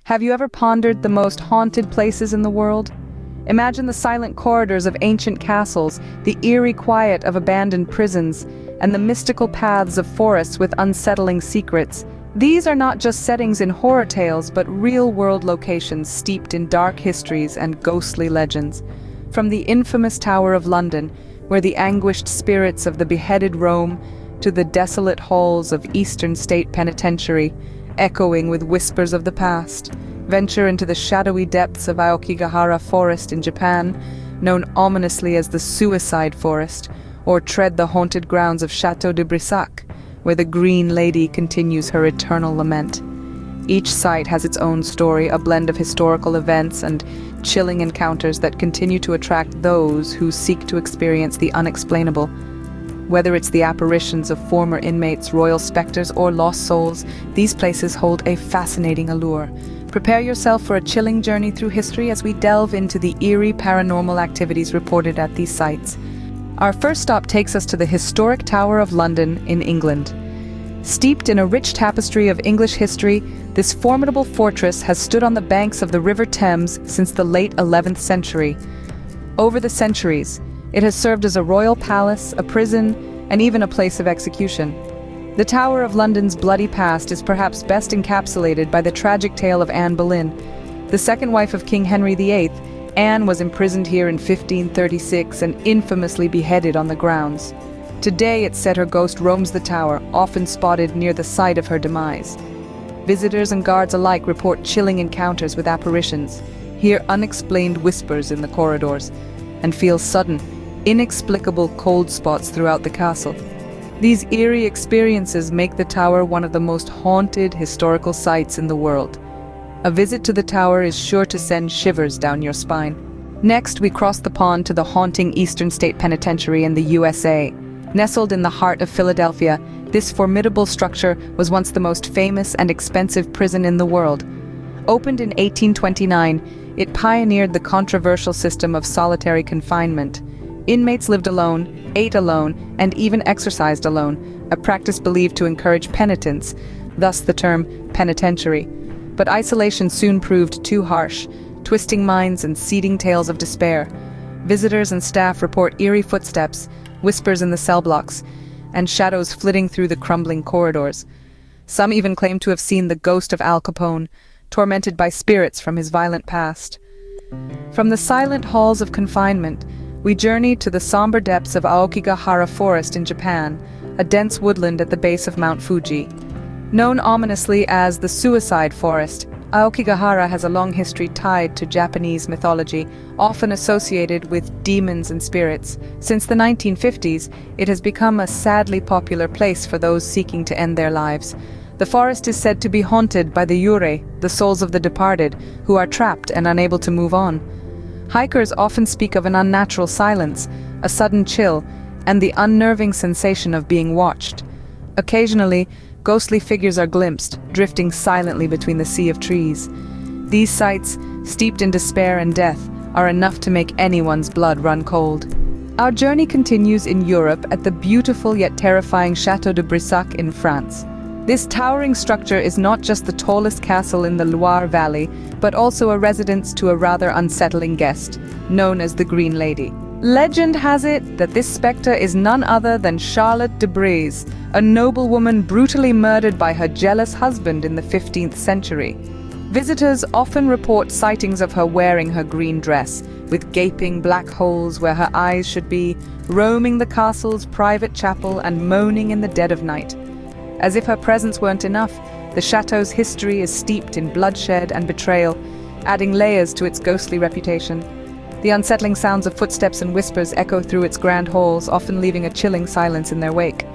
Have you ever pondered the most haunted places in the world? Imagine the silent corridors of ancient castles, the eerie quiet of abandoned prisons, and the mystical paths of forests with unsettling secrets. These are not just settings in horror tales, but real-world locations steeped in dark histories and ghostly legends. From the infamous Tower of London, where the anguished spirits of the beheaded roam, to the desolate halls of Eastern State Penitentiary, echoing with whispers of the past. Venture into the shadowy depths of Aokigahara Forest in Japan, known ominously as the Suicide Forest, or tread the haunted grounds of Château de Brissac, where the Green Lady continues her eternal lament. Each site has its own story, a blend of historical events and chilling encounters that continue to attract those who seek to experience the unexplainable. Whether it's the apparitions of former inmates, royal specters, or lost souls, these places hold a fascinating allure. Prepare yourself for a chilling journey through history as we delve into the eerie paranormal activities reported at these sites. Our first stop takes us to the historic Tower of London in England. Steeped in a rich tapestry of English history, this formidable fortress has stood on the banks of the River Thames since the late 11th century. Over the centuries, it has served as a royal palace, a prison, and even a place of execution. The Tower of London's bloody past is perhaps best encapsulated by the tragic tale of Anne Boleyn. The second wife of King Henry VIII, Anne was imprisoned here in 1536 and infamously beheaded on the grounds. Today, it's said her ghost roams the tower, often spotted near the site of her demise. Visitors and guards alike report chilling encounters with apparitions, hear unexplained whispers in the corridors, and feel sudden, inexplicable cold spots throughout the castle. These eerie experiences make the tower one of the most haunted historical sites in the world. A visit to the tower is sure to send shivers down your spine. Next, we cross the pond to the haunting Eastern State Penitentiary in the USA. Nestled in the heart of Philadelphia, this formidable structure was once the most famous and expensive prison in the world. Opened in 1829, it pioneered the controversial system of solitary confinement. Inmates lived alone, ate alone, and even exercised alone, a practice believed to encourage penitence, thus the term penitentiary. But isolation soon proved too harsh, twisting minds and seeding tales of despair. Visitors and staff report eerie footsteps, whispers in the cell blocks, and shadows flitting through the crumbling corridors. Some even claim to have seen the ghost of Al Capone, tormented by spirits from his violent past. From the silent halls of confinement, we journey to the somber depths of Aokigahara Forest in Japan, a dense woodland at the base of Mount Fuji. Known ominously as the Suicide Forest, Aokigahara has a long history tied to Japanese mythology, often associated with demons and spirits. Since the 1950s, it has become a sadly popular place for those seeking to end their lives. The forest is said to be haunted by the yurei, the souls of the departed, who are trapped and unable to move on. Hikers often speak of an unnatural silence, a sudden chill, and the unnerving sensation of being watched. Occasionally, ghostly figures are glimpsed, drifting silently between the sea of trees. These sights, steeped in despair and death, are enough to make anyone's blood run cold. Our journey continues in Europe at the beautiful yet terrifying Château de Brissac in France. This towering structure is not just the tallest castle in the Loire Valley, but also a residence to a rather unsettling guest, known as the Green Lady. Legend has it that this spectre is none other than Charlotte de Brise, a noblewoman brutally murdered by her jealous husband in the 15th century. Visitors often report sightings of her wearing her green dress, with gaping black holes where her eyes should be, roaming the castle's private chapel and moaning in the dead of night. As if her presence weren't enough, the chateau's history is steeped in bloodshed and betrayal, adding layers to its ghostly reputation. The unsettling sounds of footsteps and whispers echo through its grand halls, often leaving a chilling silence in their wake.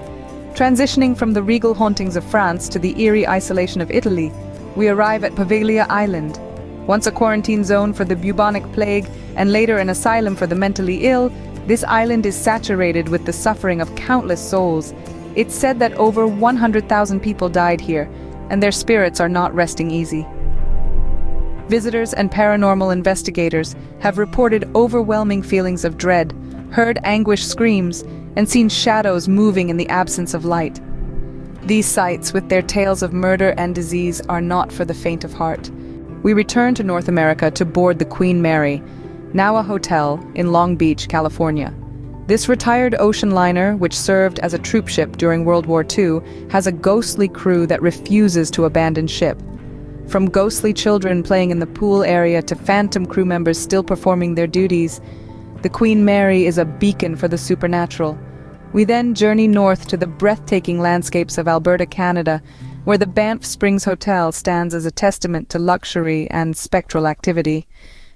Transitioning from the regal hauntings of France to the eerie isolation of Italy, we arrive at Poveglia Island. Once a quarantine zone for the bubonic plague and later an asylum for the mentally ill, this island is saturated with the suffering of countless souls. It's said that over 100,000 people died here, and their spirits are not resting easy. Visitors and paranormal investigators have reported overwhelming feelings of dread, heard anguished screams, and seen shadows moving in the absence of light. These sites, with their tales of murder and disease, are not for the faint of heart. we returned to North America to board the Queen Mary, now a hotel in Long Beach, California. This retired ocean liner, which served as a troopship during World War II, has a ghostly crew that refuses to abandon ship. From ghostly children playing in the pool area to phantom crew members still performing their duties, the Queen Mary is a beacon for the supernatural. We then journey north to the breathtaking landscapes of Alberta, Canada, where the Banff Springs Hotel stands as a testament to luxury and spectral activity.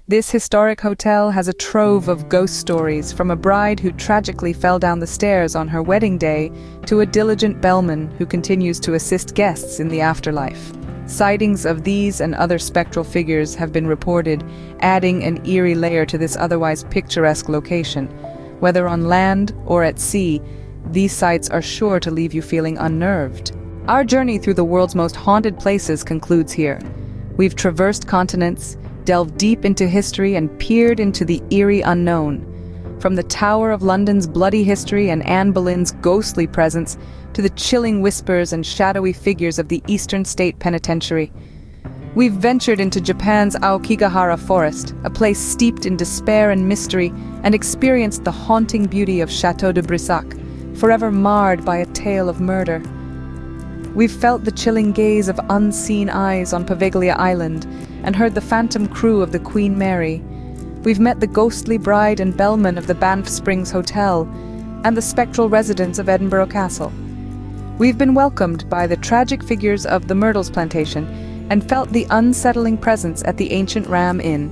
This historic hotel has a trove of ghost stories, from a bride who tragically fell down the stairs on her wedding day to a diligent bellman who continues to assist guests in the afterlife. Sightings of these and other spectral figures have been reported, adding an eerie layer to this otherwise picturesque location. Whether on land or at sea, these sights are sure to leave you feeling unnerved. Our journey through the world's most haunted places concludes here. We've traversed continents, delved deep into history, and peered into the eerie unknown. From the Tower of London's bloody history and Anne Boleyn's ghostly presence to the chilling whispers and shadowy figures of the Eastern State Penitentiary. We've ventured into Japan's Aokigahara Forest, a place steeped in despair and mystery, and experienced the haunting beauty of Château de Brissac, forever marred by a tale of murder. We've felt the chilling gaze of unseen eyes on Poveglia Island and heard the phantom crew of the Queen Mary. We've met the ghostly bride and bellman of the Banff Springs Hotel and the spectral residents of Edinburgh Castle. We've been welcomed by the tragic figures of the Myrtles Plantation and felt the unsettling presence at the ancient Ram Inn.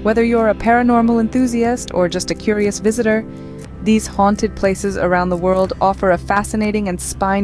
Whether you're a paranormal enthusiast or just a curious visitor, these haunted places around the world offer a fascinating and spine